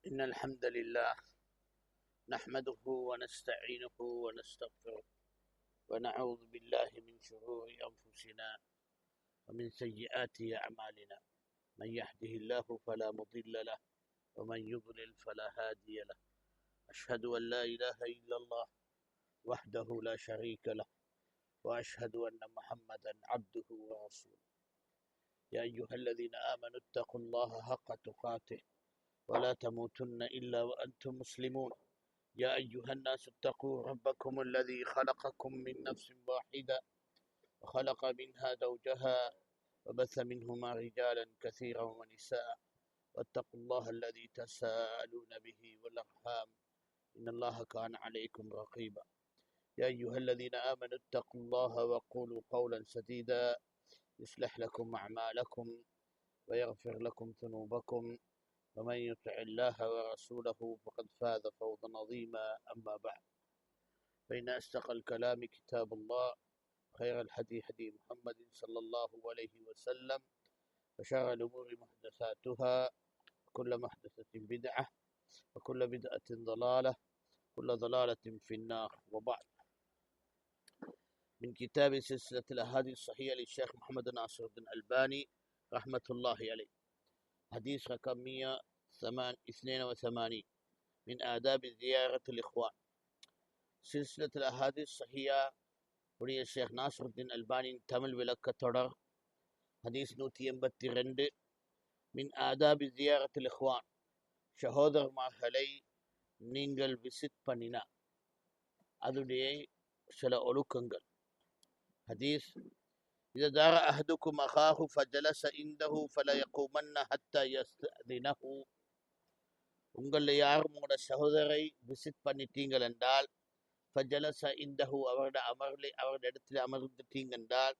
إن الحمد لله نحمده ونستعينه ونستغفره ونعوذ بالله من شرور أنفسنا ومن سيئات أعمالنا. من يهده الله فلا مضل له ومن يضلل فلا هادي له. أشهد أن لا إله إلا الله وحده لا شريك له وأشهد أن محمدا عبده ورسوله. يا أيها الذين آمنوا اتقوا الله حق تقاته ولا تموتن إلا وأنتم مسلمون. يا أيها الناس اتقوا ربكم الذي خلقكم من نفس واحدة وخلق منها زوجها وبث منهما رجالا كثيرا ونساء واتقوا الله الذي تساءلون به والأرحام إن الله كان عليكم رقيبا. يا أيها الذين آمنوا اتقوا الله وقولوا قولا سديدا يصلح لكم أعمالكم ويغفر لكم ذنوبكم ومن يطع الله ورسوله فقد فاز فوزا عظيما. أما بعد، فإن أصدق الكلام كتاب الله، خير الهدي هدي محمد صلى الله عليه وسلم، وشر الأمور محدثاتها، كل محدثة بدعة وكل بدعة ضلالة كل ضلالة في النار. وبعد، من كتاب سلسلة الأحاديث الصحيحة للشيخ محمد ناصر الدين الألباني رحمة الله عليه، حديث رقم 182 من آداب زيارة الإخوان. سلسلة الأحاديث الصحيحة உடைய ஷேக் நாசருத்தீன் அல்பானியின் தமிழ் விளக்கத்தொடர் ஹதீஸ் 182 மின் ஆதாபி ஜியாரத்துல் இஹ்வான், சகோதரர்மார்களை நீங்கள் விசிட் பண்ணினா அதுடைய சில ஒழுக்கங்கள். ஹதீஸ்: إذا زار أحدكم أخاه فجلس عنده فلا يقومن حتى يستأذنه. உங்களை யாரும் உங்களோட சகோதரை விசிட் பண்ணிட்டீங்கள் என்றால், فجلس عنده அவருடைய இடத்தில் அமர்ந்துட்டீங்க என்றால்,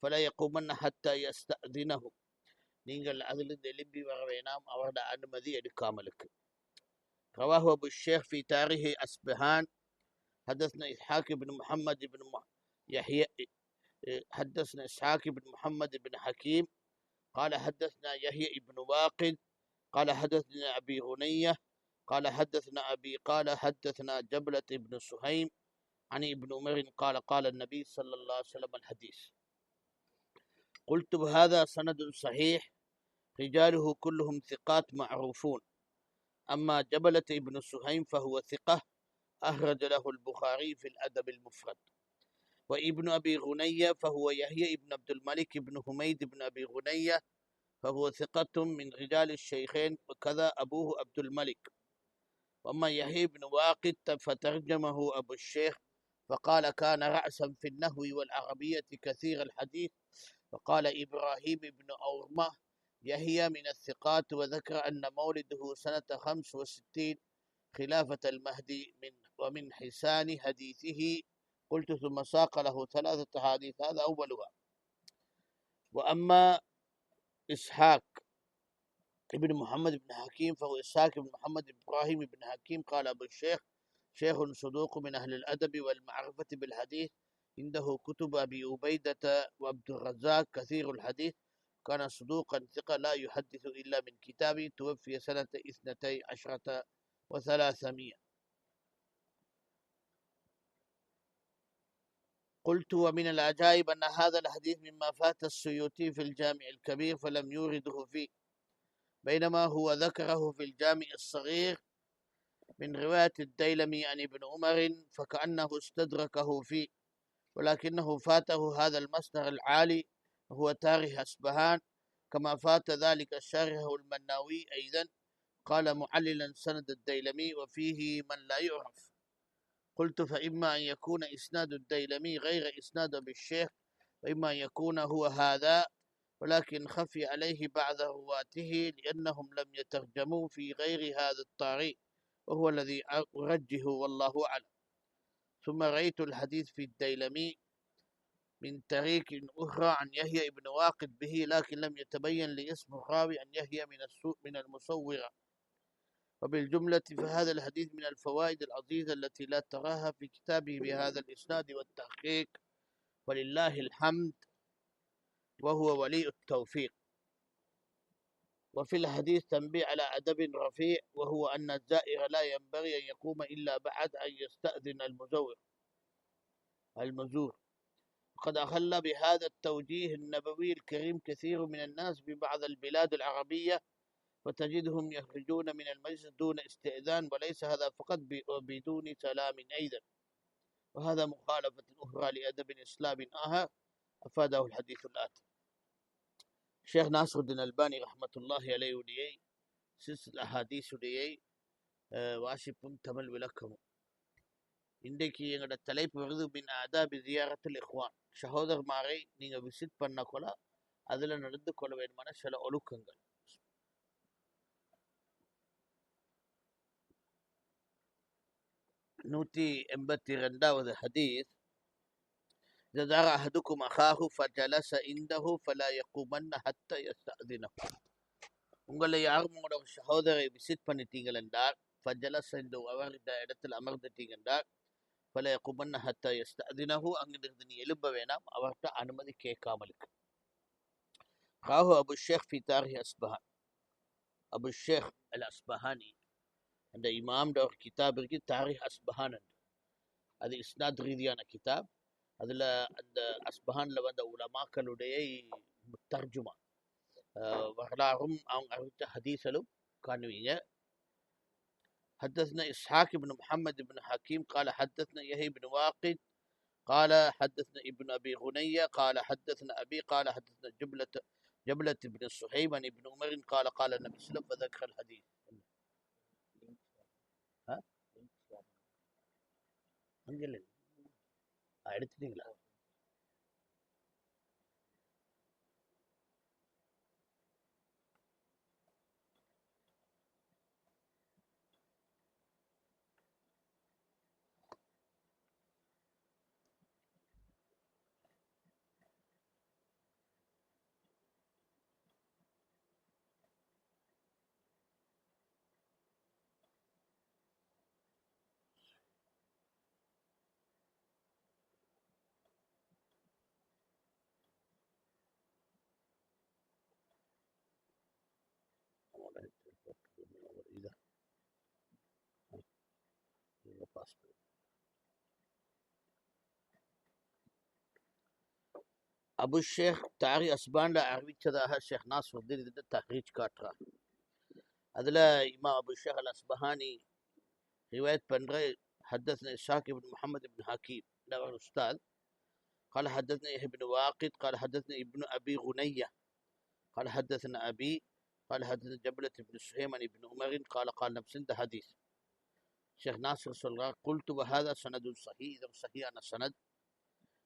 فلا يقومن حتى يستأذنه நீங்கள் அதிலிருந்து எழும்பி வர வேணாம், அவருடைய அனுமதி எடுக்காமலுக்கு. رواه أبو الشيخ في تاريخ أصبهان. حدثنا إسحاق بن محمد بن يحيى حدثنا إسحاق بن محمد بن حكيم قال حدثنا يحيى بن واقد قال حدثنا أبي غنية قال حدثنا أبي قال حدثنا جبلة بن سهيم عن ابن عمر قال قال النبي صلى الله عليه وسلم الحديث. قلت هذا سند صحيح رجاله كلهم ثقات معروفون. أما جبلة بن سهيم فهو ثقة أخرج له البخاري في الأدب المفرد. وابن أبي غنية فهو يحيى بن عبد الملك بن حميد بن أبي غنية فهو ثقة من رجال الشيخين وكذا أبوه عبد الملك. وأما يحيى بن واقد فترجمه أبو الشيخ فقال كان رأسا في النحو والعربية كثير الحديث. وقال إبراهيم بن أورمة يحيى من الثقات، وذكر أن مولده سنة 65 خلافة المهدي ومن حسان حديثه. قلت ثم ساق له 3 أحاديث، هذا أولها. وأما إسحاق ابن محمد بن حكيم فهو إسحاق بن محمد بن إبراهيم بن حكيم قال أبو الشيخ شيخ صدوق من أهل الأدب والمعرفة بالحديث، عنده كتب أبي عبيدة وعبد الرزاق كثير الحديث، كان صدوقا ثقة لا يحدث إلا من كتابه، توفي سنة 12 و300. قلت ومن العجائب أن هذا الحديث مما فات السيوطي في الجامع الكبير فلم يورده فيه، بينما هو ذكره في الجامع الصغير من رواية الديلمي عن ابن عمر فكأنه استدركه فيه، ولكنه فاته هذا المصدر العالي وهو تاريخ أصبهان، كما فات ذلك شارحه المناوي أيضا. قال معللا سند الديلمي وفيه من لا يعرف. قلت فإما أن يكون إسناد الديلمي غير إسناد بالشيخ، وإما أن يكون هو هذا ولكن خفي عليه بعض رواته لأنهم لم يترجموا في غير هذا الطريق، وهو الذي أرجه والله أعلم. ثم رأيت الحديث في الديلمي من طريق أخرى عن يحيى بن واقد به، لكن لم يتبين لي اسم الراوي عن يحيى من المصورة. وبالجملة فهذا الحديث من الفوائد العزيزة التي لا تراها في كتابه بهذا الإسناد والتحقيق، ولله الحمد وهو ولي التوفيق. وفي الحديث تنبيه على أدب رفيع، وهو أن الزائر لا ينبغي أن يقوم إلا بعد أن يستأذن المزور. قد أخل بهذا التوجيه النبوي الكريم كثير من الناس ببعض البلاد العربية، فتجدهم يخرجون من المجلس دون استئذان، وليس هذا فقط بدون سلام أيضا، وهذا مخالفة أخرى لأدب إسلام آخر أفاده الحديث الآتي. ஷேக் நாசருddin அல்பானி ரஹ்மத்துல்லாஹி அலைஹி உடைய சில்சிலா ஹதீஸ் உடைய வாசிப்பும் தமிழ் விளக்கமும். இன்றைக்கு எங்களோட தலைப்பு வருது பின் ஆதாபி ஜியாரத்துல் இஹ்வான். சகோதரமாரை நீங்க விசிட் பண்ண கொள்ள அதுல நடந்து கொள்ள வேண்டுமான சில ஒழுக்கங்கள். 182வது ஹதீஸ். إذا زار أحدكم أخاه فجلس عنده فلا يقومن حتى يستأذنه. உங்களை யாரும் உங்களோட சகோதரை விசிட் பண்ணிட்டீங்கள் என்றால், ஃபஜலஸ் என்று அவர் இந்த இடத்தில் அமர்ந்துட்டீங்க என்றால், பல யகுமன்ன ஹத்தா யஸ்தஅதினஹு, அங்கிருந்து நீ எழும்ப வேணாம், அவர்கிட்ட அனுமதி கேட்காமலுக்கு. ராஹு அபு ஷேக் ஃபி தாரிஹ் அஸ்பஹான். அபு ஷேக் அல் அஸ்பஹானி அந்த இமாம்ட ஒரு கிதாப் இருக்கு, தாரிஹ் அஸ்பஹான் என்று. அது இஸ்னாத் ரீதியான கிதாப். அதுல அந்த அஸ்பஹான்ல வந்த உலமாக்களுடைய தர்ஜுமா வரலாறும் அவங்க அறிவித்த ஹதீஸலும் காணுவீங்க. حدثنا إسحاق بن محمد بن حكيم قال حدثنا يحيى بن واقد قال حدثنا ابن أبي غنية قال حدثنا أبي قال حدثنا جبلة بن الصحيب عن ابن عمر قال قال النبي صلى الله عليه وسلم فذكر الحديث. ها அங்கல எடுத்துட்டீங்களா? அபு ஷேக் தாரி அஸ்பான்ல அறிவிச்சதாக ஷேக் நாசருddin இந்த தஹ்ரீஜ் காட்டுறார். அதுல இமாம் அபு ஷேக் அல் அஸ்பஹானி ரிவாயத் பண்ற حدثنا إسحاق بن محمد بن حكيم ده أستاذ. قال حدثنا يحيى بن واقد قال حدثنا ابن أبي غنية قال حدثنا أبي قال حدثنا جبلة بن سهيم عن ابن عمر قال قال نفس ده حديث. شيخ ناصر சொல்றார், قلت وهذا سند صحيح. இது சரியான சனத்.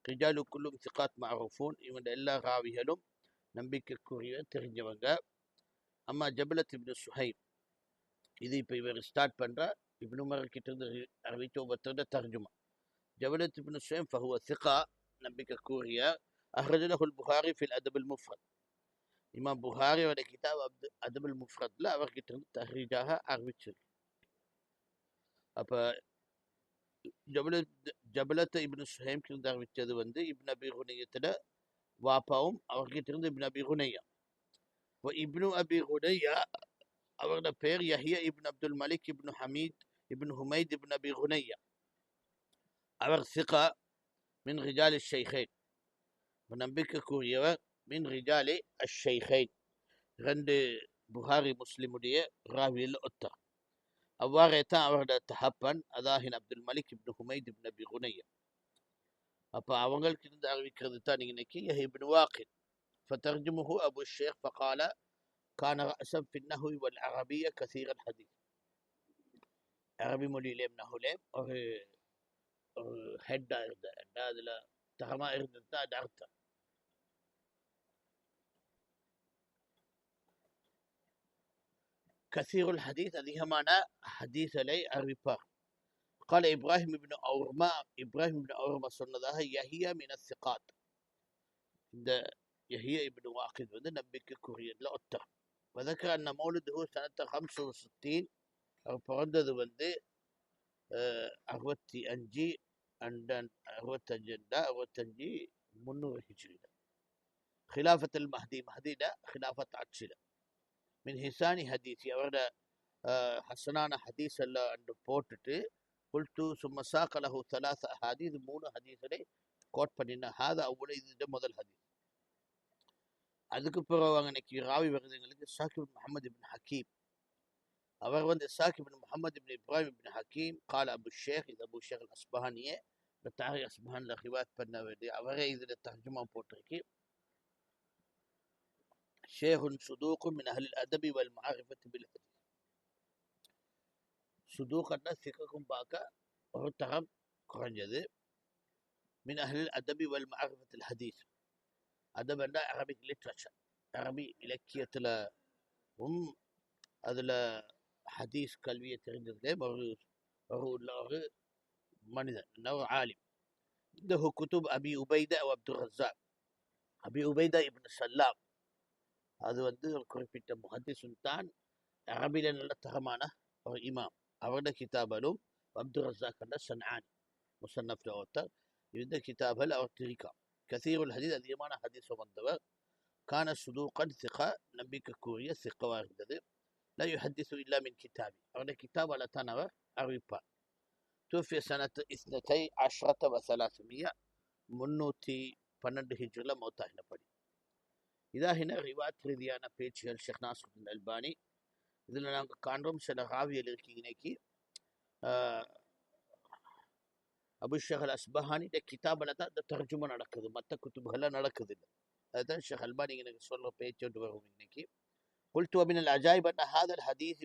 ரிஜாலு குல்லும் திகாத் மஅரூஃபூன். இவங்க எல்லா ராவிகளும் நம்பிக்கைக்குரிய தெரிஞ்சவங்க. அம்மா ஜபலத் இப்னு சுஹைப், இது இப்போ இவர் ஸ்டார்ட் பண்ற இப்னு உமர் கிட்ட இருந்து அறிவிச்ச ஒவ்வொருத்தரோட தர்ஜுமா. ஜபலத் இப்னு சுஹைப் ஃபஹுவ திகா, நம்பிக்கைக்குரிய. அஹ்ரஜ லஹுல் புகாரி ஃபில் அதபுல் முஃப்ரத். இமாம் புகாரியோட கிதாப் அதபுல் முஃப்ரத்ல அவர்கிட்ட இருந்து தஹ்ரீஜாக அறிவிச்சிருக்கு. அப்ப ஜபலத் இப்னு சுஹைப் இருந்து அறிவிச்சது இப்னு அபி குனையத்துல வாப்பாவும் அவர்கிட்ட இருந்து இப்னு அபி குனையா. இப்னு அபி குனையா அவரோட பேர் யஹ்யா இப்னு அப்துல் மலிக் இப்னு ஹமீத் இப்னு ஹுமைத் இப்னு அபி குனையா. அவர் சிகா மின் ரிஜாலி ஷைഖைன், நம்பிக்கைக்குரியவர். மின் ரிஜாலி அஷைഖைன், ரெண்டு புகாரி முஸ்லிமுடைய ராவியில் ஒத்தார். அவ்வாறே தான் அவரோட தகப்பன் அதாஹின் அப்துல் மலிக் இப்னு ஹுமைத் இப்னு அபி குனையா. அப்ப அவங்களுக்கு இருந்து அறிவிக்கிறது தான் நீங்க இன்னைக்கு யஹ்யா இப்னு வாகித். فترجمه أبو الشيخ فقال كان رأسا في النحو والعربية كثير الحديث. அரபி மொழியிலேயும் நஹுலேயும் ஒரு ஹெட்டா இருந்தார். அதுல தகமா இருந்தது தான் அது அர்த்தம். கசீருல் ஹதீஸ், அதிகமான ஹதீஸலை அறிவிப்பார். قال إبراهيم بن أورما சொன்னதாக யஹ்யா மின ஸிகாத். இந்த யஹ்யா இப்னு வாகித் நம்பிக்கைக்குரியதுல ஒத்தர். وذكر أن مولده سنة 65. அவர் பிறந்தது 65 300 ஹிஜ்ரில. خلافة المهدي, மஹ்தில خلافة ஆட்சியில. மின் ஹிசானி ஹதீஸ் அவரோட ஹசனான ஹதீஸ் எல்லாம் அன்று போட்டுட்டு குல்து சும்மா சாக்கலஹு தலாச ஹதீஸ் 3 ஹதீஸை கோட் பண்ணின ஹாதா அவ்வளோ இது முதல் ஹதீஸ். அதுக்கு பிறகு அன்னைக்கு ராவி வருது எங்களுக்கு சாக்கிப் முகமது இப்னு ஹக்கீம். அவர் வந்து சாக்கிப் முகமது இப்னு இப்ராஹிம் இப்னு ஹக்கீம் கால அபு ஷேக், இது அபு ஷேக் அல் அஸ்பஹானியே தாரிக் அஸ்பஹான்ல ரிவாயத் பண்ண வேண்டிய அவரே இதில் தர்ஜுமா போட்டிருக்கு. ஷேகுன் சுதூக்கும் மின் அஹ்லில் அதபி வல் மஅரிஃபத்தி பில் ஹதீஸ். சுதூக்கன்னா சிக்கக்கும் பார்க்க ஒரு தரம் குறைஞ்சது. மின் அஹ்லில் அதபி வல் மஅரிஃபத்தில் ஹதீஸ். அதப் என்ற அரபிக் லிட்ரேச்சர், அரபி இலக்கியத்தில் அதில் ஹதீஸ் கல்வியை தெரிஞ்சதுலே ஒரு மனிதன், ஒரு ஆலிம். இந்த குத்துப் அபி உபைதா அப்துல் ரஸாக். அபி உபைதா இப்னு சல்லாம் அது வந்து ஒரு குறிப்பிட்ட முஹத்திஸுன் தான், அரபில நல்ல தரமான ஒரு இமாம். அவருடைய கிதாபலும் அப்துல் ரஸாக் என்ற சன்ஆனி முசன்னஃப்ல ஒருத்தர். இந்த கிதாபல் அவர் திரிக்காம். கசீருல் ஹதீஸ் அதிகமான ஹதீஸ் வந்தவர். கான சுதூகன் சிகா நம்பிக்கைக்குரிய சிக்கவா இருந்தது. லா யுஹத்திஸு இல்லா மின் கிதாபி, அவருடைய கிதாபால தான் அவர் அறிவிப்பார். தூஃபிய சனத்து 12 و300 312 ஹிஜ்ரில மௌத்தாகினபடி. இதாகின ரிவாத் ரீதியான பேச்சுகள் ஷேக் நாஸ்ருதீன் அல்பானி. இதில் நாங்கள் காண்றோம் சில ராவியல் இருக்கு. இன்னைக்கு அபு ஷேக் அல் அஸ்பஹானிட கிதாபில் தான் இந்த தர்ஜுமா நடக்குது, மற்ற குத்துபுகள்லாம் நடக்குது இல்லை. அதுதான் ஷேக் அல்பானி எனக்கு சொல்ற பேச்சு வரும் இன்னைக்கு. قلت ومن العجائب أن هذا الحديث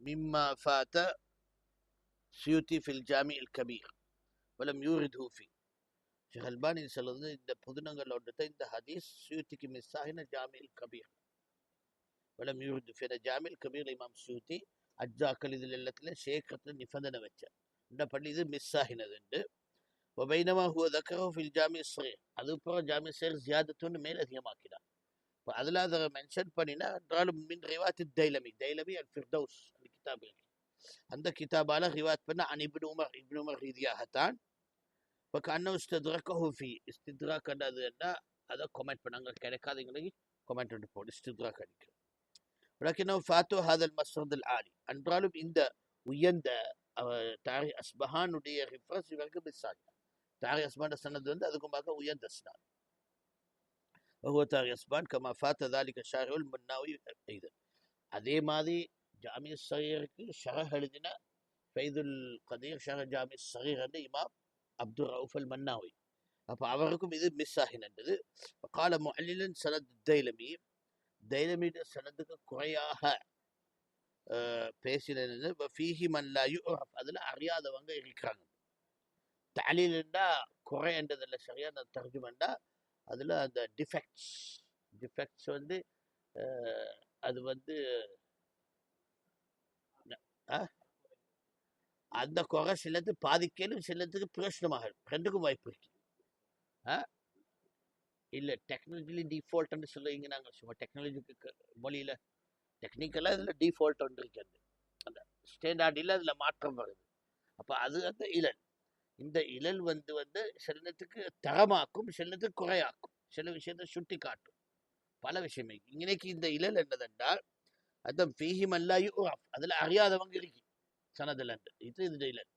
مما فات سيوطي في الجامع الكبير ولم يورده فيه. ஷேக் அல்பானி சொல்றது இந்த புதினங்கள் ஒன்று இந்த ஹதீஸ் சியூத்திக்கு மிஸ் ஆகின ஜாமில் கபீர் வலம் யூரிது ஃபி. ஜாமில் கபீர் இமாம் சியூத்தி அஜ்ஜாக்கள் இதில் எல்லாத்துல ஷேக்கத்தில் நிபந்தனை வச்ச இந்த பள்ளி இது மிஸ் ஆகினது. وبينما هو ذكره في الجامع الصغير, அது அப்புறம் ஜாமி சகீர் ஜியாதத்துன்னு மேல் அதிகமாக்கினார். இப்போ அதில் அதை மென்ஷன் பண்ணினா என்றாலும் மின் ரிவாத் தைலமி அல் ஃபிர்தௌஸ் அந்த கிதாப் இருக்கு. அந்த கிதாபால ரிவாத் பண்ண அன் இப்னு உமர் ரீதியாகத்தான். இப்போ கண்ணு இஸ்தித்ராக்கஹு ஃபீ, இஸ்தித்ராக் என்றதுன்னா அதை கமெண்ட் பண்ணாங்க, கிடைக்காதவங்களுக்கு கமெண்ட் பண்ணி போடு இஸ்தித்ராக் அடிக்கும். ولكنه فاتو هذا المسرد العالي, என்றாலும் இந்த உயர்ந்த தாரிக் அஸ்பஹானுடைய ரிஃபரன்ஸ் இவருக்கு மிஸ் ஆகும். தாரிக் அஸ்பஹான் சனது வந்து அதுக்கும் பார்க்க உயர்ந்த ஸ்னாத். وهو تاريخ أسبان كما فات ذلك الشارح المناوي أيضا. அதே மாதிரி ஜாமி சகீருக்கு ஷரஹ் எழுதின ஃபைதுல் கதீர் ஷரஹ் ஜாமி சகீர் என்ற இமாம் அப்துல் ரவுஃப் அல் மன்னாவி. அப்போ அவருக்கும் இது மிஸ் ஆகினது. கால முஅல்லிலன் சனத் தைலமி, தைலமியுடைய சனதுக்கு குறையாக பேசினது. ஃபீஹி மன் லா யுஅரஃப், அதில் அறியாதவங்க இருக்கிறாங்க. தலீல்ண்டா குறை என்றதில்ல, சரியான தர்ஜுமண்டா அதில் அந்த டிஃபெக்ட்ஸ் வந்து அது வந்து அந்த குறை சிலது பாதிக்கலும் சிலத்துக்கு பிரயோஜனமாக ரெண்டுக்கும் வாய்ப்பு இருக்கு. இல்லை டெக்னாலஜிலி டிஃபால்ட்னு சொல்லுவீங்க, நாங்கள் சும்மா டெக்னாலஜிக்கு மொழியில் டெக்னிக்கலாக இதில் டிஃபால்ட் ஒன்று இருக்கிறது, அந்த ஸ்டாண்டர்டில் அதில் மாற்றம் வருது. அப்போ அது அந்த இழல். இந்த இழல் வந்து சில நேரத்துக்கு தரமாக்கும், சில நேரத்துக்கு குறையாக்கும், சில விஷயத்தை சுட்டி காட்டும், பல விஷயமே. இன்னைக்கு இந்த இழல் என்னதென்றால் அதான் ஃபீஹி மன் லா யுஅரஃப், அதில் அறியாதவங்க இருக்கு சனதில். இது இழல்.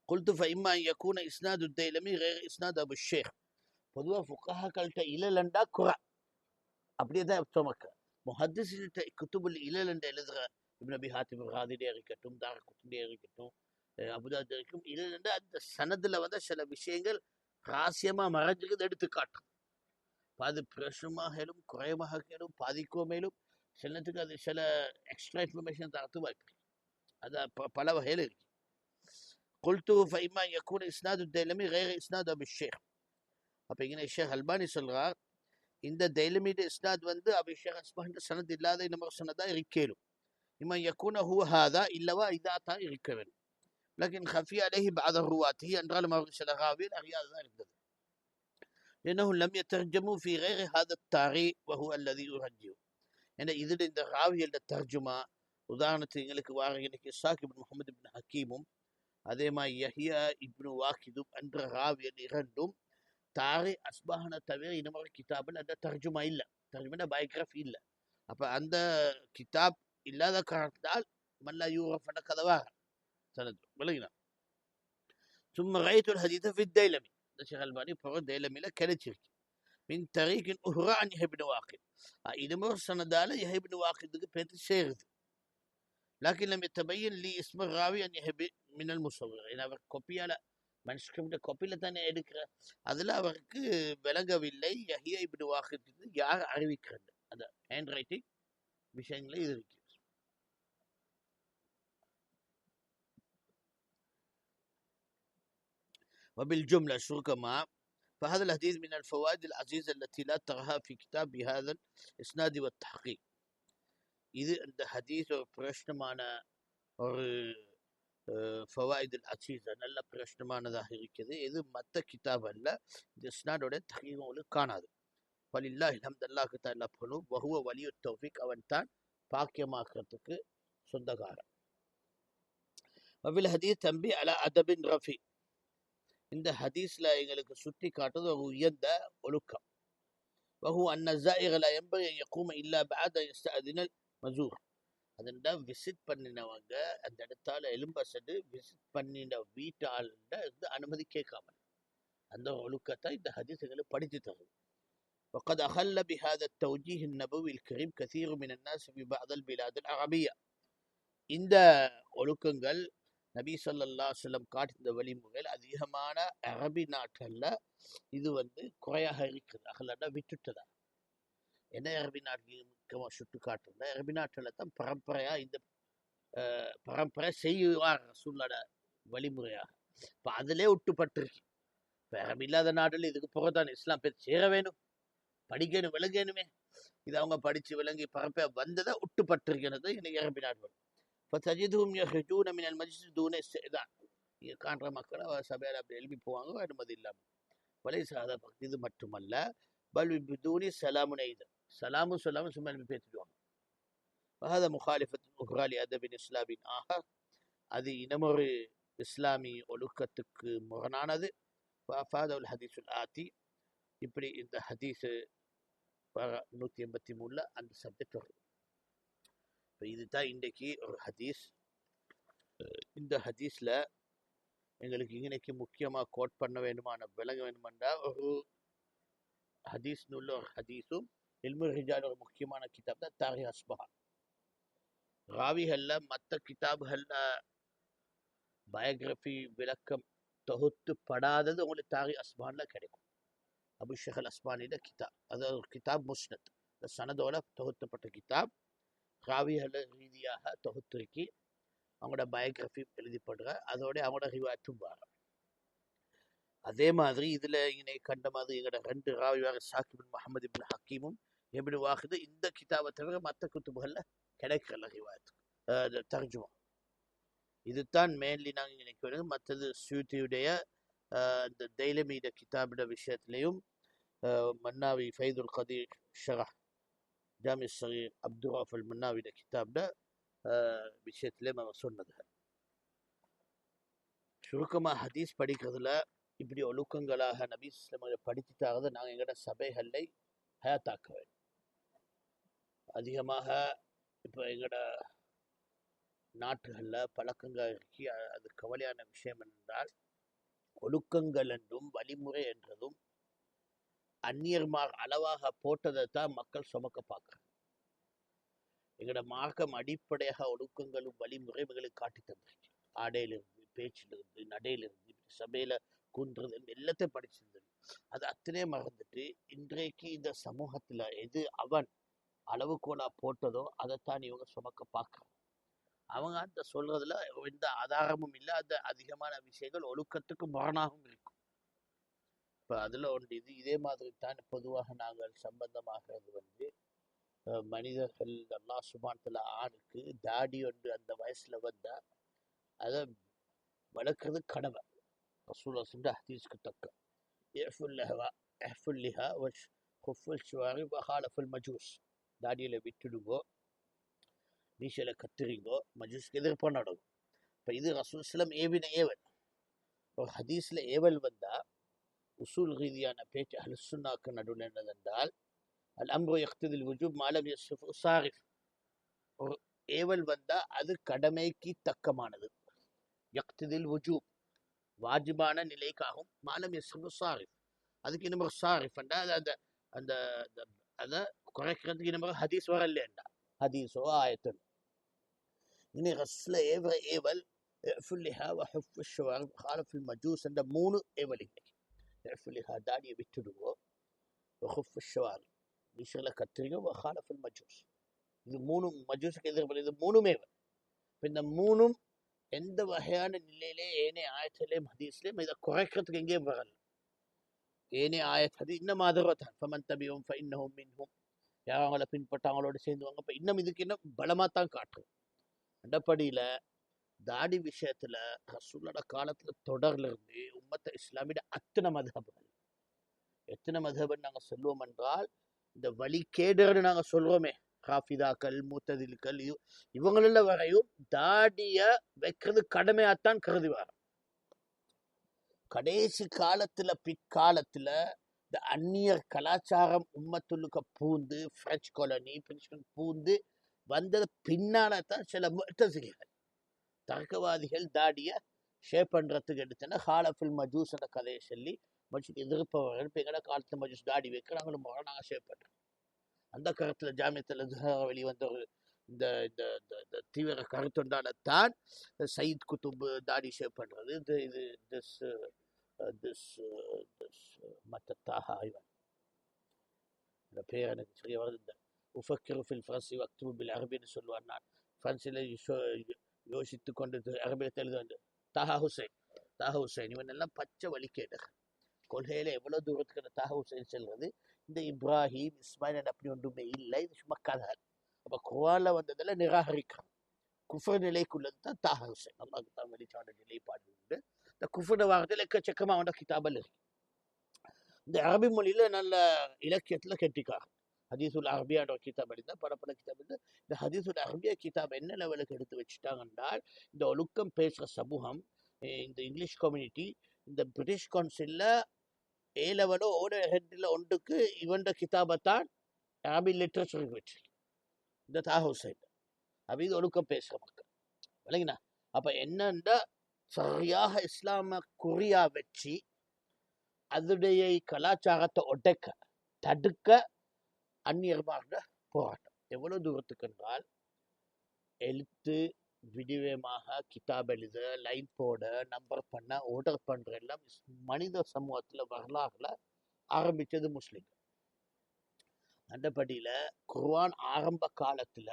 قلت فإما أن يكون إسناد الديلمي غير إسناد أبو الشيخ. பொதுவாக ஃபுகாஹாக்கள்கிட்ட இழலண்டா குறை அப்படியே தான் சுமக்க. முஹத்திஸ்கிட்ட குத்துபுல் இழலண்ட எழுதுகிற இப்னு அபி ஹாத்திம் ராதிலே இருக்கட்டும், தாரகுத்னியே இருக்கட்டும், அபுதாவுத் இருக்கும், இழலண்ட அந்த சனதில் வந்து சில விஷயங்கள் ரகசியமாக மறைஞ்சுக்கிறது எடுத்து காட்டும். அது பிரசுமாகலும் குறையமாகலும் பாதிக்கோ மேலும் சிலத்துக்கு அது சில எக்ஸ்ட்ரா இன்ஃபர்மேஷன் தரத்து வாய்ப்பு. அது பல வகையில் இருக்கு. قلت فإما يكون إسناد الديلمي غير إسناد أبي الشيخ. அப்போ இங்கே ஷேக் அல்பானி சொல்றார், இந்த தைலமிட இஸ்னாத் வந்து அபி ஷேக் அஸ்பஹான் சனத் இல்லாத இன்னொரு சனதா இருக்கேலும். இம்மா யக்கூன ஹுவ ஹாதா இல்லவா இதா தான் இருக்க வேண்டும். லக்கின் ஹஃபி அலைஹி பஅத ருவாத்தி, என்றாலும் அவர்கள் சில ராவியில் அறியாததான் இருந்தது. لأنهم لم يترجموا في غير هذا التاريخ وهو الذي يرجو. ஏன்னா இதில் இந்த ராவியல்ட தர்ஜுமா உதாரணத்துக்கு எங்களுக்கு வார இன்னைக்கு இஸ்ஹாக் இப்னு முஹம்மது இப்னு ஹக்கீமும் அதே மாதிரி யஹ்யா இப்னு வாக்கிதும் என்ற ராவியல் இரண்டும் தாரிக் அஸ்பஹானை தவிர இன்னொரு கிதாபில் அந்த தர்ஜுமா இல்லை. தர்ஜுமா பயோகிராஃபி இல்லை. அப்போ அந்த கிதாப் இல்லாத காரணத்தால் மல்லா யூரஃபன கதவாக சனது விளங்கினா. சும்மா ரைத்துல் ஹதீத ஃபி தைலமி, இந்த ஷேக் அல்பானி பிறகு தைலமில கிடைச்சிருக்கு. மின் தரீகின் உஹ்ரா அன் யஹ்யா இப்னு வாக்கித், இதுமோ சனதால யஹ்யா இப்னு வாக்கித்துக்கு பேத்து சேருது. لكن لم يتبين لي اسم الراوي أن يهب من المصور. ஏன்னா அவர் கொப்பியால மனுஸ்கிரிப்ட கொப்பியில தானே எடுக்கிற, அதில் அவருக்கு விளங்கவில்லை யஹ்யா இப்னு வாக்கித் யார் அறிவிக்கிறது. அந்த ஹேண்ட் ரைட்டிங் விஷயங்களே இது இருக்கு. وبالجملة شركما فهذا الحديث من الفوائد العزيزة التي لا ترها في كتاب بهذا الإسناد والتحقيق. இது இந்த ஹதீஸ் ஒரு பிரஷ்னமான ஒரு ஃபவாயித் அசீஸா நல்ல பிரஷ்னமானதாக இருக்குது. இது மற்ற கிதாப் அல்ல, இந்த இஸ்னாடோட தஹீக் உங்களுக்கு காணாது. வலில்லாஹி அல்ஹம்து, அல்லாஹ்க்கு தான் எல்லா புகழும். வஹுவ வலியு தௌஃபீக், அவன் தான் பாக்கியமாக்குறதுக்கு சொந்தக்காரன். வபில் ஹதீஸ் தம்பி அலா அதபின் ரஃபி, இந்த ஹதீஸ்ல எங்களுக்கு சுட்டி காட்டுறது ஒரு உயர்ந்த ஒழுக்கம். வஹு அன்ன ஸாயிக லா யன்பகி அன் யகூம இல்லா பஅத யஸ்தஅதினல் மஸூர். அதெண்டா விசிட் பண்ணினவங்க அந்த இடத்தால எலும்பசடு விசிட் பண்ணின வீட்டாள இருந்து அனுமதி கேட்காம, அந்த ஒழுக்கத்தை இந்த ஹதீஸ் எங்களுக்கு படித்து தருது. وقد أخل بهذا التوجيه النبوي الكريم كثير من الناس في بعض البلاد العربية. இந்த ஒழுக்கங்கள் நபி ஸல்லல்லாஹு அலைஹி வஸல்லம் காட்டிய வழிமுறைகள் அதிகமான அரபி நாட்டில் இது குறையாக இருக்குது. அகலன்னா விட்டுட்டதா. என்ன அரபி நாட்டில் முக்கியமாக சுட்டு காட்டுறதா, அரபி நாட்டில் தான் பரம்பரையா இந்த பரம்பரை செய்வார் ரசூலோட வழிமுறையாக. இப்போ அதிலே விட்டுப்பட்டிருக்கு. இப்போ அரபி இல்லாத நாட்டில் இதுக்கு போகத்தான் இஸ்லாம் பேர் சேர வேணும், படிக்கணும், விளங்கணுமே. இது அவங்க படித்து விளங்கி பரம்பரை வந்ததை விட்டுப்பட்டிருக்கிறது இன்னைக்கு அரபி நாடுகள். இப்போ தஜிதுஹும் யஹ்ருஜூன மினல் மஜ்லிஸ் தூன இஸ்திதான். இங்கே காண்ற மக்கள் சபையில் அப்படி எழுப்பி போவாங்க அனுமதி இல்லாமல். வலை சாதா பக்தி இது மட்டுமல்ல, பல் பிதூனி சலாமுனை, இது சலாமும் சொல்லாமல் சும்மா எழுப்பி பேசிடுவாங்க. وهذا مخالفة أخرى لأدب إسلام آخر, அது இனமொரு இஸ்லாமி ஒழுக்கத்துக்கு முரணானது. فأفاده الحديث الآتي, இப்படி இந்த ஹதீஸ் 183 அந்த சப்ஜெக்ட் வருது. இப்போ இதுதான் இன்றைக்கு ஒரு ஹதீஸ். இந்த ஹதீஸ்ல எங்களுக்கு இன்னைக்கு முக்கியமாக கோட் பண்ண வேண்டுமான விளங்க வேண்டுமென்றா ஒரு ஹதீஸ் உள்ள ஒரு ஹதீஸும் இல்மு ரிஜால் ஒரு முக்கியமான கிதாப் தான் தாரிக் அஸ்பஹான். ராவிகள்ல மற்ற கிதாபுகள்ல பயோகிராஃபி விளக்கம் தொகுத்து படாதது உங்களுக்கு தாரிக் அஸ்பஹான்ல கிடைக்கும். அபு ஷஹல் அஸ்பானியோட கிதாப், அதாவது ஒரு கிதாப் முஸ்னத், சனதோட தொகுத்தப்பட்ட கிதாப். ராவிகள் ரீதியாக தொகுத்துருக்கி அவங்களோட பயோகிராஃபி எழுதிப்படுற, அதோட அவங்களோட ரிவாயத்தும் வர. அதே மாதிரி இதுல இங்கே கண்ட மாதிரி எங்களோட 2 ராவியாக சாக்கிப் முஹம்மது இப்னு ஹக்கீமும் இப்னு வாஹித் இந்த கிதாபை தவிர மற்ற குத்துபுகள்ல கிடைக்கல ரிவாயத்து தர்ஜுமா. இதுதான் மேன்லி நாங்கள் நினைக்கிறது. மற்றது சூத்தியுடைய இந்த தைலமிட கிதாபிட விஷயத்திலையும் மன்னாவி ஃபைதுல் கதீர் ஷரஹ் ஜாமி ஸகீர் அப்துல் ரஃப் மன்னாவிட கிதாபிட விஷயத்திலையும் அவர் சொன்னது. சுருக்கமாக ஹதீஸ் படிக்கிறதுல இப்படி ஒழுக்கங்களாக நபி ஸல்லல்லாஹு படித்துட்டாக நாங்கள் எங்களோட சபைகளை ஹயாத்தாக்க வேண்டும். அதிகமாக இப்போ எங்களோட நாட்டுகளில் பழக்கங்கள் இருக்கி, அது கவலையான விஷயம் என்றால் ஒழுக்கங்கள் என்றும் வழிமுறை என்றதும் அந்நியர்மார் அளவாக போட்டதை தான் மக்கள் சுமக்க பார்க்குறாங்க. எங்களோட மார்க்கம் அடிப்படையாக ஒழுக்கங்களும் வழிமுறைகளுக்கு காட்டி தந்திருக்கு. ஆடையிலிருந்து, பேச்சிலிருந்து, நடையிலிருந்து, சபையில குன்றது எல்லாத்தையும் படிச்சிருந்தது. அது அத்தனையே மறந்துட்டு இன்றைக்கு இந்த சமூகத்துல எது அவன் அளவுகோலா போட்டதோ அதைத்தான் இவங்க சுமக்க பார்க்குறாங்க. அவங்க அந்த சொல்றதுல எந்த ஆதாரமும் இல்லை. அந்த அதிகமான விஷயங்கள் ஒழுக்கத்துக்கு முரணாகவும் இருக்கும். இப்போ அதுல ஒன்று இது. இதே மாதிரி தான் பொதுவாக நாங்கள் சம்பந்தமாகிறது மனிதர்கள் அல்லாஹ் சுப்ஹானஹு வ ஆணுக்கு தாடி ஒன்று அந்த வயசுல வந்தா அதை வளர்க்கறது கடமை. ரசூலுல்லாஹ் சொன்ன ஹதீஸ்க்கு தக்க தாடியில விட்டுடுங்கோ, மீசையில கத்துறீங்கோ, மஜூஸ்க்கு எதிர்ப்பு நடக்கும். இப்போ இது ரசூல் ஸல்லல்லாஹு ஏவின ஏவல். ஒரு ஹதீஸ்ல ஏவல் வந்தா உசூல் ரீதியான பேச்சு அஹ்லுஸ் சுன்னாக்கு நடுவில் என்னதென்றால் அல் அம்ரு யக்ததில் வுஜூப் மாலம் யஸ்ரிஃபு சாரிஃப். ஒரு ஏவல் வந்தா அது கடமைக்கு தக்கமானது. யக்ததில் வுஜூப் வாஜிபான நிலைக்காகும். மாலம் யஸ்ரிஃபு சாரிஃப், அதுக்கு நம்ம சாரிஃப் அது அந்த அந்த அதை குறைக்கிறதுக்கு நம்ம ஹதீஸ் வரலண்டா, ஹதீஸோ ஆயத்தோ. இனி ரஸ்ல ஏவ ஏவல் ஃபுல்லிஹா வஹஃப் ஷுவார் ஹாலஃப் மஜூஸ் என்ற 3 ஏவல் இல்லை. ஃபுல்லிஹா தாடியை விட்டுடுவோம், வஹஃப் ஷுவார் விஷயல கத்திரிக்கோ, வஹாலஃப் மஜூஸ். இது 3 மஜூஸுக்கு எதிர்ப்பு. இது 3மே இந்த 3ம் எந்த வகையான நிலையிலே ஏனைய ஆயத்திலேயும் ஹதீஸ்லேயும் இதை குறைக்கிறதுக்கு எங்கேயும் வரல. ஏனைய ஆயத் அது இன்னும் ஆதரவாத்தான். ஃபமன் தபியும் ஃபஇன்னஹும் மின்ஹும், யார் அவங்கள பின்பற்றாங்களோடு சேர்ந்துவாங்க. இப்போ இன்னும் இதுக்கு இன்னும் பலமாக தான் காட்டுது. அண்டப்படியில் தாடி விஷயத்தில் ரசூலோட காலத்தில் தொடர்ல இருந்து உம்மத்த இஸ்லாமியோட அத்தனை மதஹபுகள், எத்தனை மதஹபுன்னு நாங்கள் சொல்லுவோம் என்றால், இந்த வழிகேடுன்னு நாங்கள் சொல்கிறோமே, ஹாஃபிதாக்கள் முத்ததில்கள் இவங்கள வரையும் தாடிய வைக்கிறது கடமையாத்தான் கருதுவார். கடைசி காலத்துல பிற்காலத்துல இந்த அந்நியர் கலாச்சாரம் உம்மத்துள்ளுக்க பூந்து, பிரெஞ்சு காலனி பூந்து வந்தது பின்னால தான் சில முத்தஸிலிகள் தர்க்கவாதிகள் தாடிய ஷேப் பண்றதுக்கு எடுத்தன ஹாலஃபில் மஜூஸ் என்ற கதையை சொல்லி மஜூஸ் எதிர்ப்பவர்கள் இப்போ எங்கட காலத்துல மஜூஸ் தாடி வைக்கிறாங்களும் நாங்கள் ஷேப் பண்றோம். அந்த கருத்துல ஜாமியத்தில் வெளிவந்த ஒரு இந்த இந்த இந்த தீவிர கருத்துண்டால்தான் சயீத் குத்துப் தாடி ஷேப் பண்றது. இது மற்ற தாஹா இவன் இந்த பேர் எனக்கு தெரிய வருது. இந்த உஃபக்கிரு ஃபில் ஃப்ரான்சி வக்துபு பில் அரபின்னு சொல்லுவார். நான் பிரான்சில் யோசித்து கொண்டு அரபியத்தில் எழுதுவது தாஹா ஹுசைன் இவன் எல்லாம் பச்சை வழிகேடுகள். கொள்கையில எவ்வளவு தூரத்துக்கு அந்த தாஹா ஹுசைன் செல்வது, இந்த இப்ராஹிம் இஸ்மாயில் அப்படி ஒன்றுமே இல்லை, இது சும்மா கதை. அப்ப குர்ஆன்ல வந்ததில் நிராகரிக்கிறான். குஃபர் நிலைக்குள்ளது தான் தாஹா ஹுசைன். அல்லாஹ் தான் வெளிச்சாண்ட நிலைப்பாடு உண்டு. இந்த குஃபர் வாரத்தில் எக்கச்சக்கமா அவனோட கிதாபல் இருக்கு. இந்த அரபி மொழியில நல்ல இலக்கியத்துல கெட்டிக்கார். ஹதீசுல் அரபியான்ற கிதாப் எழுந்தா படப்பட கிதாப் எழுந்து இந்த ஹதீசுல் அரபியா கிதாப் என்ன லெவலுக்கு எடுத்து வச்சுட்டாங்கன்றால், இந்த ஒழுக்கம் பேசுற சமூகம், இந்த இங்கிலீஷ் கம்யூனிட்டி, இந்த பிரிட்டிஷ் கவுன்சில்ல ஏ லெவலோ ஹெட்ல ஒன்றுக்கு இவன் கிதாபத்தான் அரபி லிட்ரேச்சருக்கு வச்சு இந்த தாஹா ஹுசைன். அப்ப இது ஒழுக்கம் பேசுற மக்கள் இல்லைங்கண்ணா. அப்ப என்னன்னா சரியாக இஸ்லாம குறியா வச்சு அதனுடைய கலாச்சாரத்தை உடைக்க தடுக்க அந்நியர்மார்ந்த போராட்டம் எவ்வளவு தூரத்துக்கு என்றால், எழுத்து விடிவமாக கிதாப் எழுத, லைன் போட, நம்பர் பண்ண, ஆர்டர் பண்ற எல்லாம் மனித சமூகத்துல வரலாறுல ஆரம்பிச்சது முஸ்லிம்கள். அந்தபடியில குர்ஆன் ஆரம்ப காலத்துல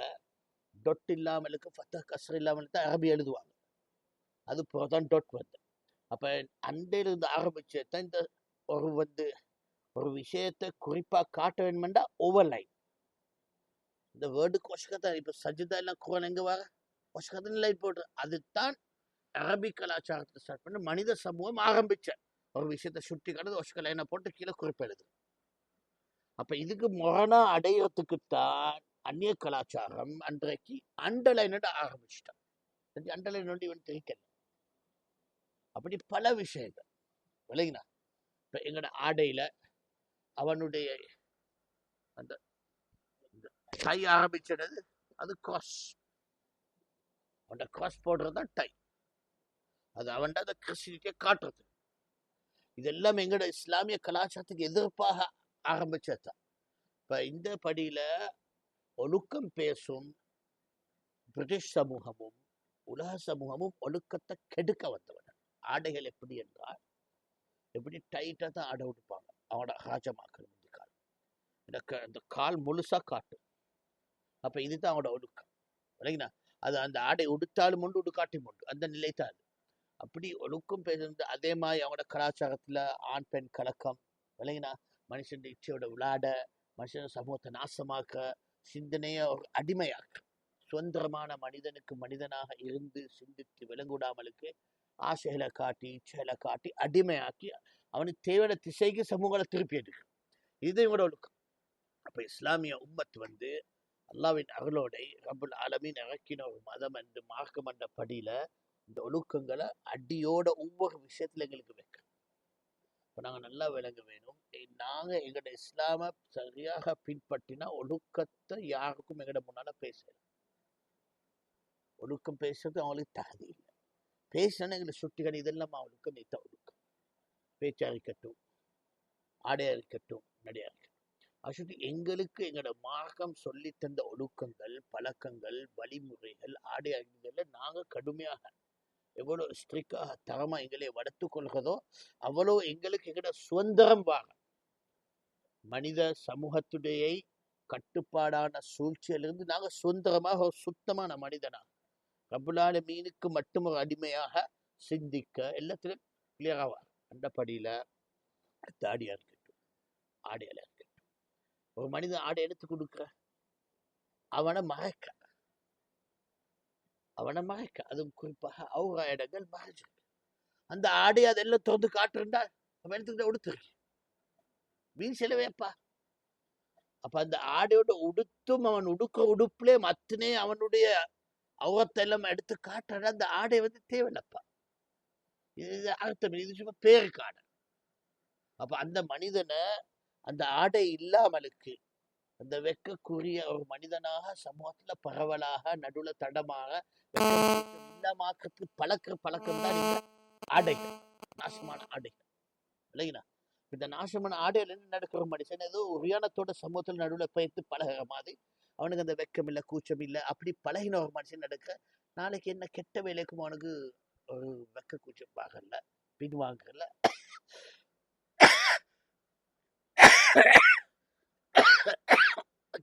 டொட் இல்லாமலுக்கு ஃபத்தா கஸ்ர் இல்லாமல் தான் அரபி எழுதுவாங்க. அது போதான் டொட் வந்து. அப்ப அண்டையிலிருந்து ஆரம்பிச்சதான் இந்த ஒரு விஷயத்தை குறிப்பா காட்ட வேணுமெண்டா ஓவர்லைன். இந்த வேர்டு கொஷ்கத்தான். இப்ப சஜிதா எல்லாம் குர்ஆன் எங்க வர கொஷ்கத்தான் லைன் போடுற. அதுதான் அரபி கலாச்சாரத்தை ஸ்டார்ட் பண்ண மனித சமூகம் ஆரம்பிச்ச ஒரு விஷயத்தை சுட்டி கடந்து ஒஷ்க லைனை போட்டு கீழே குறிப்பெழுது. அப்ப இதுக்கு மொரணா அடையறதுக்குத்தான் அந்நிய கலாச்சாரம் அன்றைக்கு அண்டர்லைன் ஆரம்பிச்சுட்டான். அண்டர்லைன் இவன் தெரிக்கல. அப்படி பல விஷயங்கள் விளங்கினா. இப்ப எங்கட ஆடையில அவனுடைய அந்த டை ஆரம்பிச்சது, அது கிராஸ். அவன் கிராஸ் போடுறதுதான் டை. அது அவன் அந்த கிறிஸ்டினிட்டியை காட்டுறது. இதெல்லாம் எங்கட இஸ்லாமிய கலாச்சாரத்துக்கு எதிர்ப்பாக ஆரம்பிச்சதுதான். இப்ப இந்த படியில ஒழுக்கம் பேசும் பிரிட்டிஷ் சமூகமும் உலக சமூகமும் ஒழுக்கத்தை கெடுக்க வந்தவன். ஆடைகள் எப்படி என்றால், எப்படி டைட்டா தான் ஆடை உடுப்பாங்க அவனோட ராஜமாக்கள். இந்த கால் முழுசா காட்டும். அப்ப இதுதான் அவனோட ஒழுக்கம் இல்லைங்களா. அது அந்த ஆடை உடுத்தாலும் உண்டு, உடுக்காட்டி உண்டு, அந்த நிலை தான் அது. அப்படி ஒழுக்கம் பேசுறது. அதே மாதிரி அவனோட கலாச்சாரத்துல ஆண் பெண் கலக்கம் இல்லைங்களா, மனுஷன் இச்சையோட விளையாட, மனுஷன் சமூகத்தை நாசமாக்க, சிந்தனைய ஒரு அடிமையாக்க, சுதந்திரமான மனிதனுக்கு மனிதனாக இருந்து சிந்தித்து விளங்கூடாமலுக்கு ஆசைகளை காட்டி இச்சைகளை காட்டி அடிமையாக்கி அவனுக்கு தேவையான திசைக்கு சமூகங்களை திருப்பி எடுக்கு. இது இவனோட ஒழுக்கம். அப்ப இஸ்லாமிய உம்மத் அல்லாஹ்வின் அருளோடை ரப்புல் ஆலமீன் இறக்கின ஒரு மதம் என்று மார்க்கம் என்ற படியில இந்த ஒழுக்கங்களை அடியோட ஒவ்வொரு விஷயத்துல எங்களுக்கு வைக்க. இப்போ நாங்கள் நல்லா விளங்க வேணும். நாங்கள் எங்களோட இஸ்லாமை சரியாக பின்பற்றினா ஒழுக்கத்தை யாருக்கும் எங்களோட முன்னால பேசலாம். ஒழுக்கம் பேசுறது அவங்களுக்கு தகுதி இல்லை. பேசினா எங்களை சுட்டிகள் இதெல்லாம் அவளுக்கு நீத்த ஒழுக்கம். பேச்சா இருக்கட்டும், ஆடையா இருக்கட்டும், நடையா இருக்கட்டும். அது எங்களுக்கு எங்களோட மார்க்கம் சொல்லி தந்த ஒழுக்கங்கள், பழக்கங்கள், வழிமுறைகள், ஆடை அணிகளை நாங்கள் கடுமையாக எவ்வளோ ஸ்ட்ரிக்டாக தரமாக எங்களை வளர்த்து கொள்கிறதோ அவ்வளோ எங்களுக்கு எங்களோட சுதந்திரம் வாங்க. மனித சமூகத்துடைய கட்டுப்பாடான சூழ்ச்சியிலிருந்து நாங்கள் சுதந்திரமாக ஒரு சுத்தமான மனிதனாக ரப்புல் ஆலமீனுக்கு மட்டும் ஒரு அடிமையாக சிந்திக்க எல்லாத்திலும் கிளியராக அந்த படியில் தாடியாக இருக்கட்டும், ஆடையில இருக்கட்டும். ஒரு மனிதன் ஆடை எடுத்து கொடுக்குற அவனை மறைக்க அதுவும் குறிப்பாக அவுரா இடங்கள் மறைச்சிருக்கு. அந்த ஆடை அதெல்லாம் திறந்து காட்டுறா அவன் எடுத்துக்கிட்ட உடுத்துருக்கு வீண் செலவேப்பா. அப்ப அந்த ஆடையோட உடுத்தும் அவன் உடுக்க உடுப்புலே மத்தனே அவனுடைய அவத்தெல்லாம் எடுத்து காட்டுற அந்த ஆடை தேவையில்லப்பா. இது அர்த்தம், இது சும்மா பேருக்கு ஆடை. அப்ப அந்த மனிதனை அந்த ஆடை இல்லாமலுக்கு அந்த வெக்கக்குரிய ஒரு மனிதனாக சமூகத்துல பரவலாக நடுவுல தடமாக இல்லாமக்கு பழக்கம் தான் இந்த ஆடைகள், நாசமான ஆடைகள் இல்லைங்களா? இந்த நாசமான ஆடைகள் என்ன நடக்கிற மனுஷன் ஏதோ உரியானத்தோட சமூகத்தில் நடுவில் பயிர்த்து பழகிற மாதிரி அவனுக்கு அந்த வெக்கம் இல்லை, கூச்சம் இல்லை, அப்படி பழகின ஒரு மனுஷன் நடக்க நாளைக்கு என்ன கெட்ட வேலைக்கும் அவனுக்கு ஒரு வெக்க கூச்சம் பாகல, பின்வாங்கல.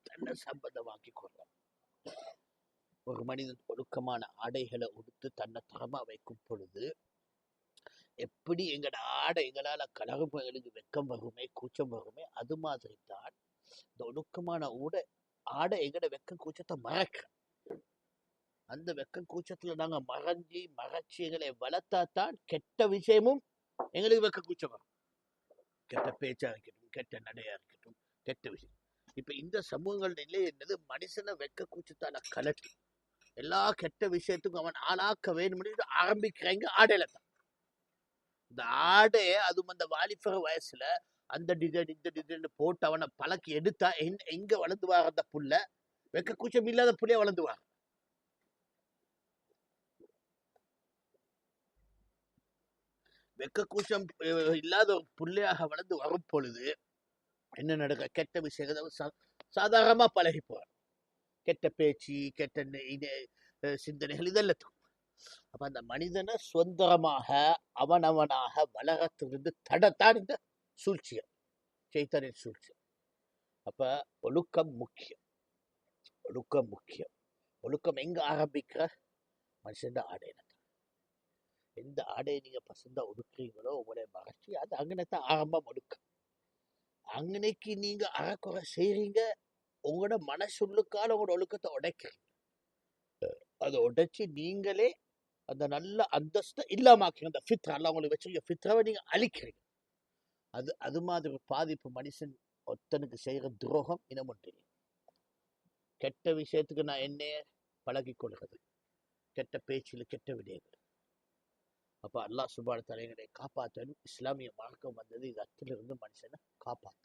தன்னை சம்பந்தமாக்கி கொள்றான். ஒரு மனிதன் ஒழுக்கமான ஆடைகளை உடுத்து தன்னை தரமா வைக்கும் பொழுது எப்படி எங்களோட ஆடை எங்களால கலரும் எங்களுக்கு வெக்கம் வருமே, கூச்சம் வருமே, அது மாதிரி தான் இந்த ஒழுக்கமான ஆடை எங்களோட வெக்கம் கூச்சத்தை மறைக்க. அந்த வெக்கம் கூச்சத்துல நாங்க மறைச்சி எங்களை வளர்த்தாத்தான் கெட்ட விஷயமும் எங்களுக்கு வெக்க கூச்சம் வரும். கெட்ட பேச்சா இருக்கட்டும், கெட்ட நடையா இருக்கட்டும், கெட்ட விஷயம். இப்ப இந்த சமூகங்கள் நிலை என்னது, மனுஷனை வெக்க கூச்சத்தால கலட்டி எல்லா கெட்ட விஷயத்துக்கும் அவன் ஆளாக்க வேணும் ஆரம்பிக்கிறாங்க ஆடையில தான். இந்த ஆடைய அதுவும் அந்த வாலிபர வயசுல அந்த டிசைன் இந்த டிசைன் போட்டு அவனை பழக்கி எடுத்தா எங்க வளர்ந்துவாங்க அந்த புள்ள? வெக்க கூச்சம் இல்லாத புள்ளைய வளர்ந்துவாங்க. வெக்க கூச்சம் இல்லாத ஒரு புள்ளையாக வளர்ந்து வரும் பொழுது என்ன நடக்க? கெட்ட விஷயங்கள் சாதாரணமா பழகி போவார். கெட்ட பேச்சு, கெட்ட சிந்தனைகள் இதெல்லாம். அப்ப அந்த மனிதனை சுதந்திரமாக அவனவனாக வளரத்திலிருந்து தடத்தான் இந்த சூழ்ச்சிகள், சைத்தனின் சூழ்ச்சி. அப்ப ஒழுக்கம் முக்கியம். ஒழுக்கம் எங்க ஆரம்பிக்கிற? மனுஷன் ஆடையில. எந்த ஆடையை நீங்க பசந்தா ஒடுக்குறீங்களோ உங்களுடைய மறைச்சி அது அங்கனைத்தான் ஆரம்பம் ஒடுக்கம். அங்கனைக்கு நீங்க அறக்குறை செய்றீங்க, உங்களோட மனசுள்ளுக்கால உங்களோட ஒழுக்கத்தை உடைக்கிறீங்க. அதை உடைச்சு நீங்களே அந்த நல்ல அந்தஸ்தை இல்லாமக்கிறீங்க. அந்த ஃபித்ரா எல்லாம் உங்களுக்கு வச்சிருக்க ஃபித்ராவை நீங்க அழிக்கிறீங்க. அது மாதிரி ஒரு பாதிப்பு மனுஷன் ஒருத்தனுக்கு செய்யற துரோகம் இனமும் தெரியும். கெட்ட விஷயத்துக்கு நான் என்னைய பழகி கொள்கிறது, கெட்ட பேச்சில் கெட்ட விடயங்கள். அப்ப அல்லாஹ் சுப்ஹானஹு வ தஆலா எங்களை காப்பாற்றணும். இஸ்லாமிய மார்க்கம் வந்தது இது அத்திலிருந்து மனுஷனை காப்பாற்ற.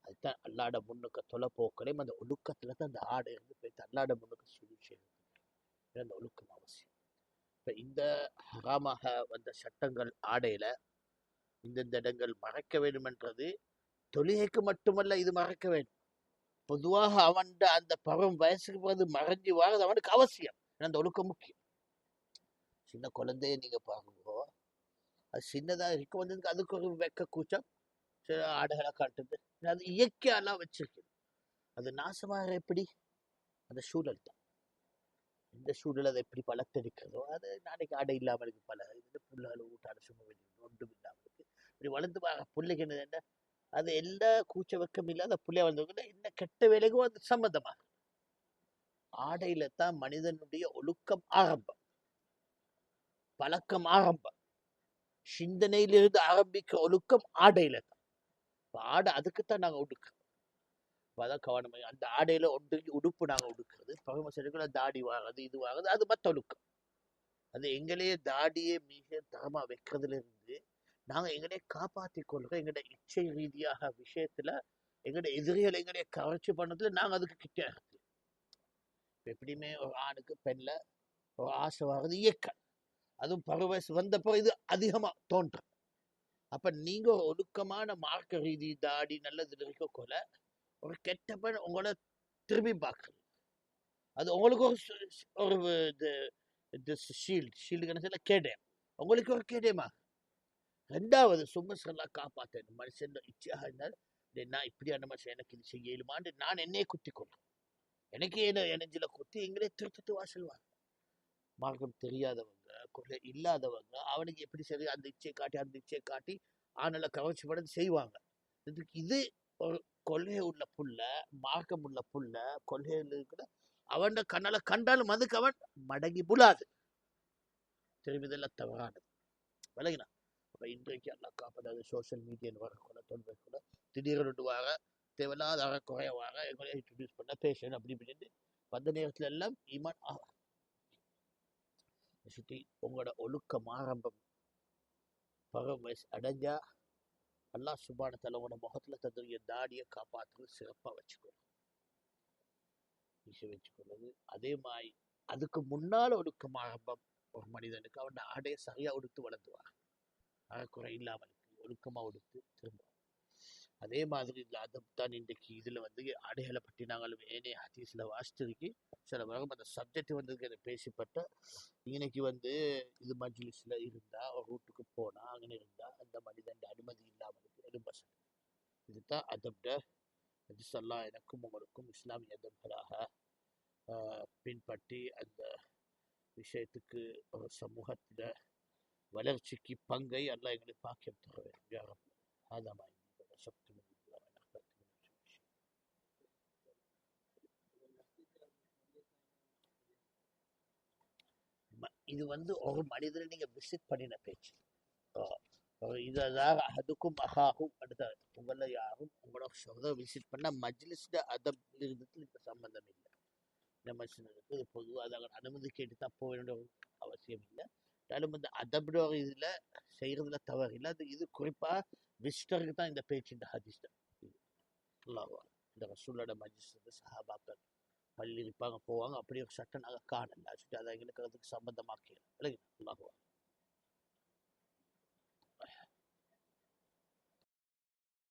அதுதான் அல்லாட முன்னுக்கு தொலை போக்களையும் அந்த ஒழுக்கத்துல தான் அந்த ஆடை இருந்து போயிட்டு அல்லாட முன்னுக்கு சுழற்சி. அந்த ஒழுக்கம் அவசியம். இப்ப இந்த ஹராமாக வந்த சட்டங்கள் ஆடையில இந்தந்த இடங்கள் மறைக்க வேண்டும் என்றது தொழுகைக்கு மட்டுமல்ல, இது மறைக்க வேண்டும். பொதுவாக அவன் அந்த பருவம் வயசுக்கு போது மறைஞ்சு வாரது அவனுக்கு அவசியம். அந்த ஒழுக்கம் முக்கியம். சின்ன குழந்தைய நீங்க பாருங்கோ, அது சின்னதா இருக்க வந்ததுக்கு அதுக்கு ஒரு வெக்க கூச்சம், சில ஆடைகளை காட்டுது. அது இயற்கையெல்லாம் வச்சிருக்கு. அது நாசமாக எப்படி? அந்த சூழல் தான். இந்த சூழல் அதை எப்படி பலத்தெடுக்கிறதோ அது நாளைக்கு ஆடை இல்லாமல் பல இது புள்ளால் ஊட்டாட சும்மா ஒன்றும் இல்லாமல் இப்படி வளர்ந்து பிள்ளைக்கு என்ன அது எல்லா கூச்ச வெக்கம் இல்லாத பிள்ளைய வளர்ந்தவங்க என்ன கெட்ட வேலைக்கும் அது சம்பந்தமாக. ஆடையில தான் மனிதனுடைய ஒழுக்கம் ஆரம்பம், பழக்கம் ஆரம்பம். சிந்தனையிலிருந்து ஆரம்பிக்கிற ஒழுக்கம் ஆடையில தான். ஆடை அதுக்குத்தான் நாங்க உடுக்கிறோம். அதான் கவனம். அந்த ஆடையில உடுப்பு நாங்க உடுக்கிறது, பரமசரிகளை தாடி வாங்குறது, இது வாங்குறது, அது மத்த ஒழுக்கம். அது எங்களையே தாடியே மிக தரமா வைக்கிறதுல இருந்து நாங்கள் எங்களையே காப்பாற்றிக் கொள்கிறோம். எங்களுடைய இச்சை ரீதியாக விஷயத்துல எங்களுடைய எதிரிகள் எங்களுடைய கவர்ச்சி பண்ணதுல நாங்கள் அதுக்கு கிட்ட எப்படியுமே ஒரு ஆணுக்கு பெண்ணில் ஒரு ஆசை வர்றது இயக்கம். அதுவும் பருவ வயசு வந்தப்போ இது அதிகமாக தோன்றும். அப்போ நீங்கள் ஒரு ஒடுக்கமான மார்க்க ரீதி தாடி நல்லது இருக்க கொள்ள ஒரு கெட்ட பெண் உங்களை திரும்பி பார்க்குறது, அது உங்களுக்கு ஒரு இது ஷீல்டு கணக்கில் கேடயம், உங்களுக்கு ஒரு கேடயமா. ரெண்டாவது சும்மசெல்லாம் காப்பாற்றணும். மனுஷன் இச்சையாக இருந்தால் நான் இப்படியான மனுஷன் எனக்கு இது செய்ய இயலுமான்னு நான் என்னையே குத்தி கொள்றேன். எனக்கு என்ன எனஞ்சில குத்தி எங்களே திருத்தத்து வாசல்வாங்க. மார்க்கம் தெரியாதவங்க கொள்ளை இல்லாதவங்க அவனுக்கு எப்படி சரி அந்த இச்சையை காட்டி ஆனால கவர்ச்சி படம் செய்வாங்க. இதுக்கு இது ஒரு கொள்கை உள்ள புள்ள, மார்க்கம் உள்ள புள்ள, கொள்கையில் இருக்கிற அவன் கண்ணால கண்டாலும் அதுக்கு அவன் மடங்கி புலாது. திரும்பி இதெல்லாம் தவறானது விலகினா. அப்போ இன்றைக்கு எல்லாம் காப்பாற்றாது. சோசியல் மீடியான்னு வரக்கூட தொழில்நுட்ப கூட திடீர்னு வார தேவையில்லாத குறைய வார எங்களை இன்ட்ரடியூஸ் பண்ண பேஷன் அப்படி இப்படின்னு வந்த நேரத்துல எல்லாம் ஈமான் ஆகும். உங்களோட ஒழுக்கம் ஆரம்பம் பருவ வயசு அடைஞ்சா அல்லாஹ் சுப்ஹானஹு வ தஆலா உங்களோட முகத்துல தன்னுடைய தாடியை காப்பாற்றுறது சிறப்பா வச்சுக்கொள்வது. அதே மாதிரி அதுக்கு முன்னால ஒழுக்கம் ஆரம்பம் ஒரு மனிதனுக்கு அவன் ஆடையை சரியா உடுத்து வளர்ந்துவான். அறக்குறை இல்லாமல் ஒழுக்கமா உடுத்து திரும்ப. அதே மாதிரி இந்த அதுதான் இன்றைக்கு இதுல ஆடைகளை பற்றி நாங்கள் ஏனே ஹதீஸ்ல வாசிச்சிருக்கு. சில வரும் அந்த சப்ஜெக்ட் பேசப்பட்ட இன்னைக்கு இது மஜ்லிஸ்ல இருந்தா ஒரு ரூட்டுக்கு போனா அங்கே இருந்தா அந்த மனிதன் அனுமதி இல்லாமல் எலும்ப இதுதான் அதப்ட ஹதீஸெல்லாம் எனக்கும் உங்களுக்கும் இஸ்லாமிய அதப்களாக பின்பற்றி அந்த விஷயத்துக்கு ஒரு சமூகத்துல வளர்ச்சிக்கு பங்கை அல்லாஹ் எங்களுக்கு பாக்கியம் தர வேண்டும். இது ஒரு மனிதனை நீங்க விசிட் பண்ணின பேச்சு. இதான் அதுக்கும் அகாகும் அடுத்த உங்களை யாரும் உங்களோட சொந்த விசிட் பண்ண மஜ்லிஸ்ல அதப் இருந்ததுக்கு இந்த சம்பந்தம் இல்லை. இந்த மனுஷனுக்கு இது பொதுவாக அதை அனுமதி கேட்டு தான் போக வேண்டிய அவசியம் இல்லை. இந்த அதப்ட இதுல செய்யறதுல தவறு இல்லை. அது இது குறிப்பா விசிட்டருக்கு தான் இந்த பேச்சு. இந்த ஹதீஸ் இந்த ரசூலோட மஜ்லிஸ் சஹாபாக்கள் பள்ளி இருப்பாங்க போவாங்க, அப்படி ஒரு சட்டம் நாங்கள் காணல. அதை எங்களுக்கு அதுக்கு சம்பந்தமாக்கல.